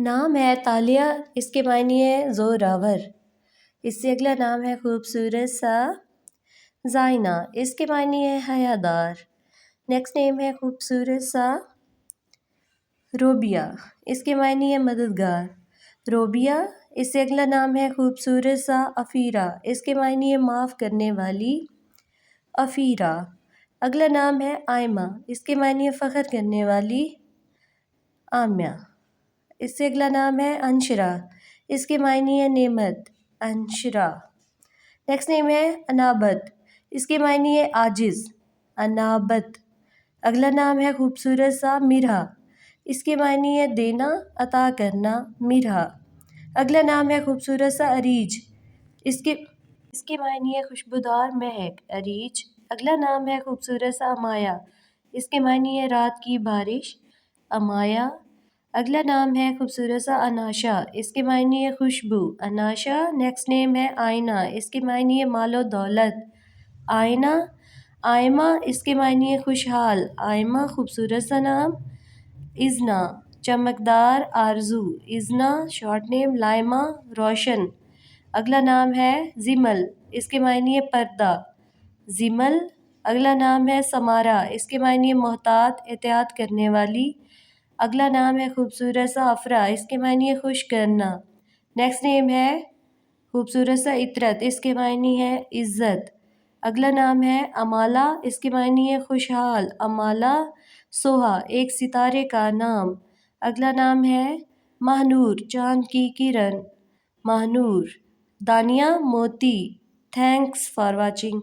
نام ہے تالیہ، اس کے معنی ہے زوراور۔ اس سے اگلا نام ہے خوبصورت سا زائنہ، اس کے معنی ہے حیادار۔ نیکسٹ نیم ہے خوبصورت سا روبیہ، اس کے معنی ہے مددگار۔ روبیہ، اس سے اگلا نام ہے خوبصورت سا افیرہ، اس کے معنی ہے معاف کرنے والی۔ افیرہ، اگلا نام ہے آئمہ، اس کے معنی ہے فخر کرنے والی۔ آمیہ، اس سے اگلا نام ہے انشرہ، اس کے معنی ہے نعمت۔ انشرہ، نیکسٹ نیم ہے انابت، اس کے معنی ہے عاجز۔ انابت، اگلا نام ہے خوبصورت سا مرحا، اس کے معنی ہے دینا، عطا کرنا۔ مرحا، اگلا نام ہے خوبصورت سا اریج، اس کے معنی ہے خوشبودار مہک۔ اریج، اگلا نام ہے خوبصورت سا امایا، اس کے معنی ہے رات کی بارش۔ امایا، اگلا نام ہے خوبصورت سا اناشا، اس کے معنی ہے خوشبو۔ اناشا، نیکسٹ نیم ہے آئینہ، اس کے معنی ہے مال و دولت۔ آئینہ، آئمہ، اس کے معنی ہے خوشحال۔ آئمہ، خوبصورت سا نام۔ اذنا، چمکدار آرزو۔ اذنا، شارٹ نیم۔ لائمہ، روشن، اگلا نام ہے زمل، اس کے معنی ہے پردہ۔ زمل، اگلا نام ہے سمارہ، اس کے معنی ہے محتاط، احتیاط کرنے والی۔ اگلا نام ہے خوبصورت سا افرا، اس کے معنی ہے خوش کرنا۔ نیکسٹ نیم ہے خوبصورت سا عطرت، اس کے معنی ہے عزت۔ اگلا نام ہے امالہ، اس کے معنی ہے خوشحال۔ امالہ، سوہا، ایک ستارے کا نام۔ اگلا نام ہے ماہنور، چاند کی کرن۔ Mahnoor, Dania, Moti. Thanks for watching.